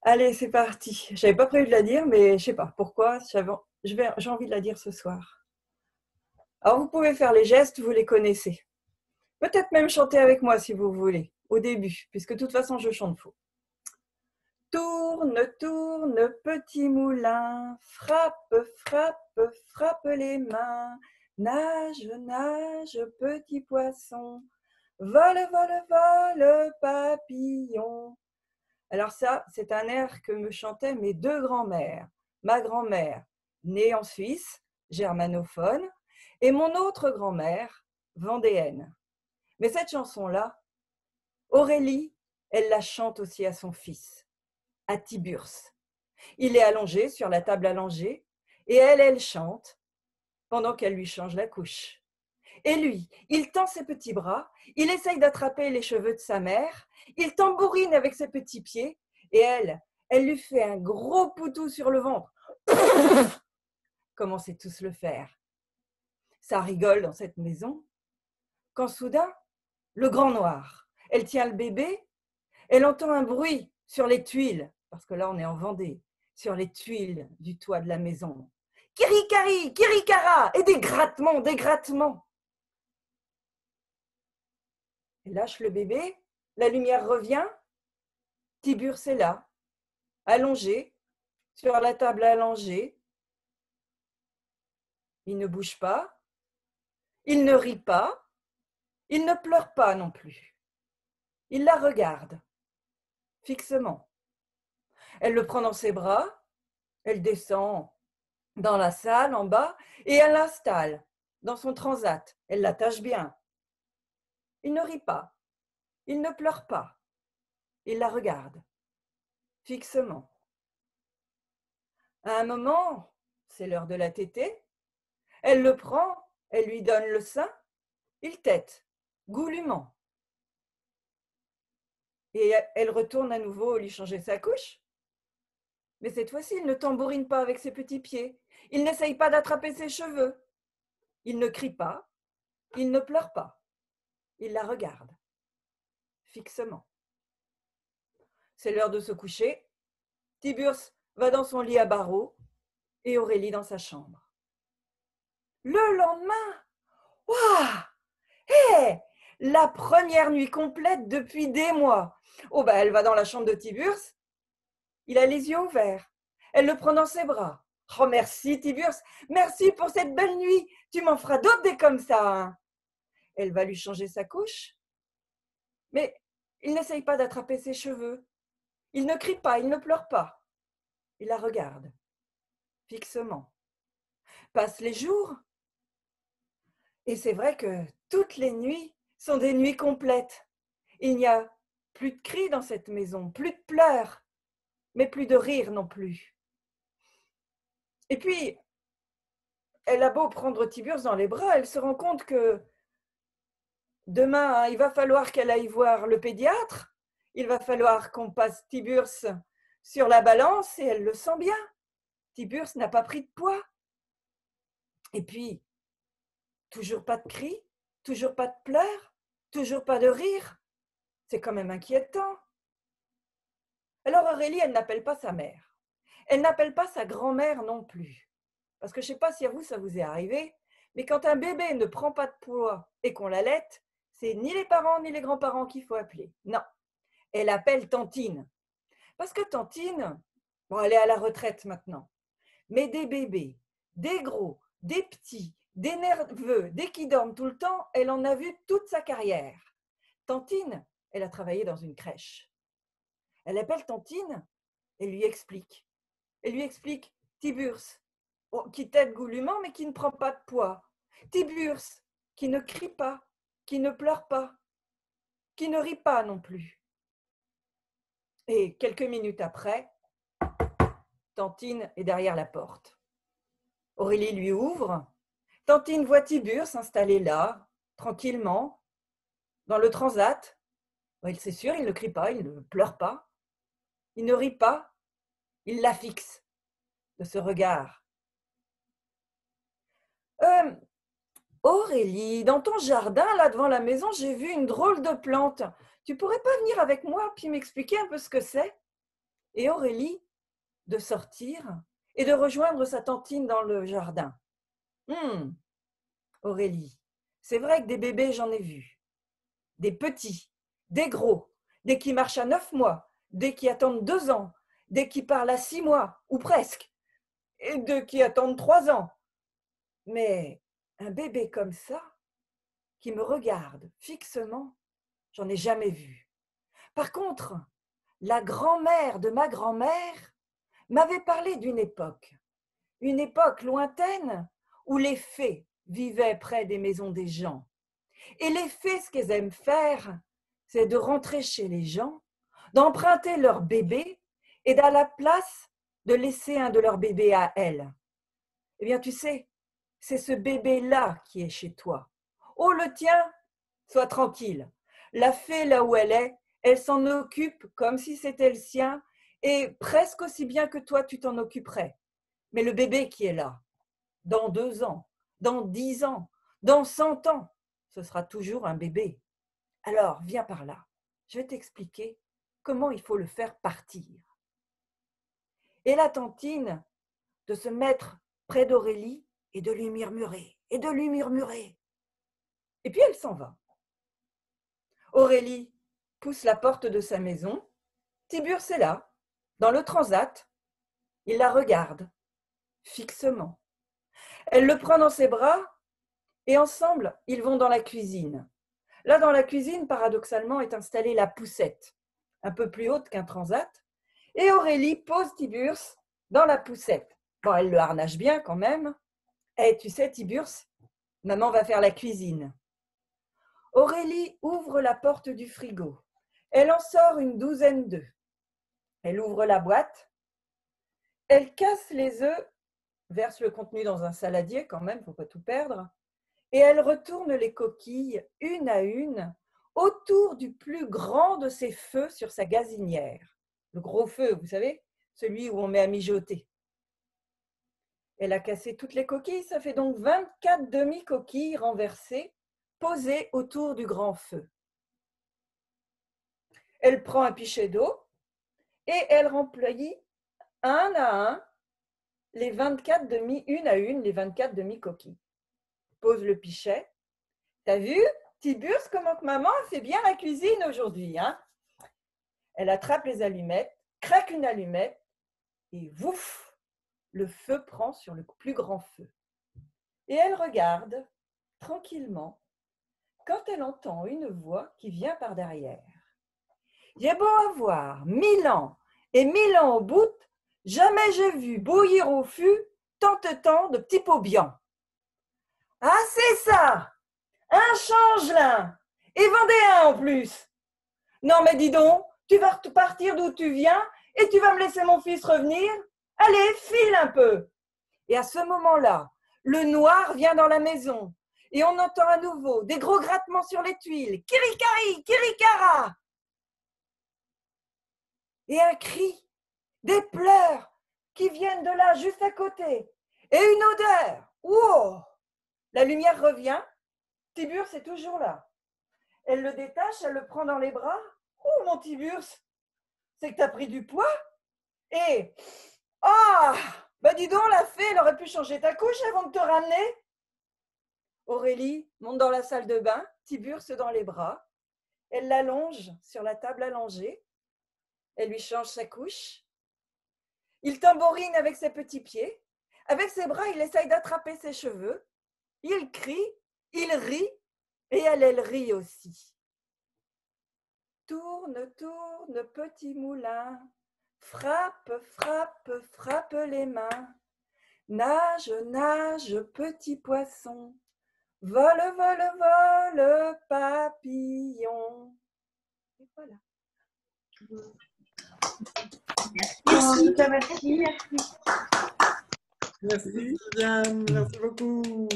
Allez, c'est parti. J'avais pas prévu de la dire, mais je sais pas pourquoi. J'ai envie de la dire ce soir. Alors, vous pouvez faire les gestes, vous les connaissez. Peut-être même chanter avec moi si vous voulez, au début, puisque de toute façon, je chante faux. Tourne, tourne, petit moulin, frappe, frappe, frappe les mains. Nage, nage, petit poisson, vole, vole, vole, papillon. Alors ça, c'est un air que me chantaient mes deux grands-mères. Ma grand-mère, née en Suisse, germanophone, et mon autre grand-mère, vendéenne. Mais cette chanson-là, Aurélie, elle la chante aussi à son fils, à Tiburce. Il est allongé sur la table allongée, et elle chante pendant qu'elle lui change la couche. Et lui, il tend ses petits bras, il essaye d'attraper les cheveux de sa mère, il tambourine avec ses petits pieds, et elle lui fait un gros poutou sur le ventre. Comme on sait tous le faire. Ça rigole dans cette maison, quand soudain, le grand noir, elle tient le bébé, elle entend un bruit sur les tuiles, parce que là on est en Vendée, sur les tuiles du toit de la maison. Kirikari, kirikara, et des grattements, des grattements. Elle lâche le bébé, la lumière revient, Tiburce est là, allongé, sur la table allongée. Il ne bouge pas, il ne rit pas, il ne pleure pas non plus. Il la regarde, fixement. Elle le prend dans ses bras, elle descend dans la salle en bas et elle l'installe dans son transat. Elle l'attache bien. Il ne rit pas, il ne pleure pas. Il la regarde, fixement. À un moment, c'est l'heure de la tétée, elle le prend, elle lui donne le sein, il tète, goulûment. Et elle retourne à nouveau lui changer sa couche. Mais cette fois-ci, il ne tambourine pas avec ses petits pieds. Il n'essaye pas d'attraper ses cheveux. Il ne crie pas. Il ne pleure pas. Il la regarde, fixement. C'est l'heure de se coucher. Tiburce va dans son lit à barreaux et Aurélie dans sa chambre. Le lendemain, waouh, hey, la première nuit complète depuis des mois. Oh ben, elle va dans la chambre de Tiburce. Il a les yeux ouverts. Elle le prend dans ses bras. Oh merci Tiburce, merci pour cette belle nuit. Tu m'en feras d'autres des comme ça. Hein. Elle va lui changer sa couche. Mais il n'essaye pas d'attraper ses cheveux. Il ne crie pas, il ne pleure pas. Il la regarde, fixement. Passent les jours. Et c'est vrai que toutes les nuits sont des nuits complètes. Il n'y a plus de cris dans cette maison, plus de pleurs, mais plus de rires non plus. Et puis, elle a beau prendre Tiburce dans les bras, elle se rend compte que demain, il va falloir qu'elle aille voir le pédiatre, il va falloir qu'on passe Tiburce sur la balance et elle le sent bien. Tiburce n'a pas pris de poids. Et puis, toujours pas de cris, toujours pas de pleurs, toujours pas de rire. C'est quand même inquiétant. Alors Aurélie, elle n'appelle pas sa mère. Elle n'appelle pas sa grand-mère non plus. Parce que je ne sais pas si à vous, ça vous est arrivé, mais quand un bébé ne prend pas de poids et qu'on l'allaite, c'est ni les parents ni les grands-parents qu'il faut appeler. Non, elle appelle Tantine. Parce que Tantine, bon, elle est à la retraite maintenant, mais des bébés, des gros, des petits, des nerveux, des qui dorment tout le temps, elle en a vu toute sa carrière. Tantine, elle a travaillé dans une crèche. Elle appelle Tantine et lui explique. Elle lui explique Tiburce, qui tète goulûment mais qui ne prend pas de poids. Tiburce, qui ne crie pas, qui ne pleure pas, qui ne rit pas non plus. Et quelques minutes après, Tantine est derrière la porte. Aurélie lui ouvre. Tantine voit Tiburce s'installer là, tranquillement, dans le transat. C'est sûr, il ne crie pas, il ne pleure pas, il ne rit pas, il la fixe de ce regard. Aurélie, dans ton jardin, là devant la maison, j'ai vu une drôle de plante. Tu pourrais pas venir avec moi puis m'expliquer un peu ce que c'est? et Aurélie de sortir et de rejoindre sa tantine dans le jardin. Aurélie, c'est vrai que des bébés, j'en ai vu. Des petits, des gros, des qui marchent à 9 mois, des qui attendent 2 ans, des qui parlent à 6 mois, ou presque, et des qui attendent 3 ans. Mais un bébé comme ça, qui me regarde fixement, j'en ai jamais vu. Par contre, la grand-mère de ma grand-mère m'avait parlé d'une époque lointaine où les fées vivaient près des maisons des gens. Et les fées, ce qu'elles aiment faire, c'est de rentrer chez les gens, d'emprunter leur bébé et d'à la place de laisser un de leurs bébés à elles. Eh bien, tu sais, c'est ce bébé-là qui est chez toi. Oh, le tien, sois tranquille. La fée, là où elle s'en occupe comme si c'était le sien et presque aussi bien que toi, tu t'en occuperais. Mais le bébé qui est là, dans 2 ans, dans 10 ans, dans 100 ans, ce sera toujours un bébé. Alors, viens par là. Je vais t'expliquer comment il faut le faire partir. Et la tantine de se mettre près d'Aurélie et de lui murmurer, et de lui murmurer. Et puis elle s'en va. Aurélie pousse la porte de sa maison. Tiburce est là, dans le transat. Il la regarde fixement. Elle le prend dans ses bras et ensemble, ils vont dans la cuisine. Là, dans la cuisine, paradoxalement, est installée la poussette, un peu plus haute qu'un transat. Et Aurélie pose Tiburce dans la poussette. Bon, elle le harnache bien quand même. Eh, tu sais, Tiburce, maman va faire la cuisine. Aurélie ouvre la porte du frigo. Elle en sort une douzaine d'œufs. Elle ouvre la boîte. Elle casse les œufs, verse le contenu dans un saladier quand même, il ne faut pas tout perdre. Et elle retourne les coquilles, une à une, autour du plus grand de ses feux sur sa gazinière. Le gros feu, vous savez, celui où on met à mijoter. Elle a cassé toutes les coquilles, ça fait donc 24 demi-coquilles renversées, posées autour du grand feu. Elle prend un pichet d'eau et elle remplit un à un les 24 demi, une à une, les 24 demi-coquilles. Pose le pichet. T'as vu, Tiburce, comment que maman fait bien la cuisine aujourd'hui, hein? Elle attrape les allumettes, craque une allumette et vouf, le feu prend sur le plus grand feu. Et elle regarde tranquillement quand elle entend une voix qui vient par derrière. J'ai beau avoir 1000 ans et 1000 ans au bout, jamais j'ai vu bouillir au fût tant de petits pots bians. Ah, c'est ça! Un changelin! Et vendez un en plus! Non, mais dis donc, tu vas partir d'où tu viens et tu vas me laisser mon fils revenir? Allez, file un peu! Et à ce moment-là, le noir vient dans la maison et on entend à nouveau des gros grattements sur les tuiles. Kirikari, kirikara! Et un cri, des pleurs qui viennent de là juste à côté et une odeur. Wow! La lumière revient, Tiburce est toujours là. Elle le détache, elle le prend dans les bras. Oh mon Tiburce, c'est que tu as pris du poids? Et bah dis donc, la fée, elle aurait pu changer ta couche avant de te ramener. Aurélie monte dans la salle de bain, Tiburce dans les bras. Elle l'allonge sur la table allongée. Elle lui change sa couche. Il tambourine avec ses petits pieds. Avec ses bras, il essaye d'attraper ses cheveux. Il crie, il rit, et elle rit aussi. Tourne, tourne, petit moulin, frappe, frappe, frappe les mains. Nage, nage, petit poisson, vole, vole, vole, papillon. Et voilà. Merci. Merci. Merci, Diane. Merci beaucoup.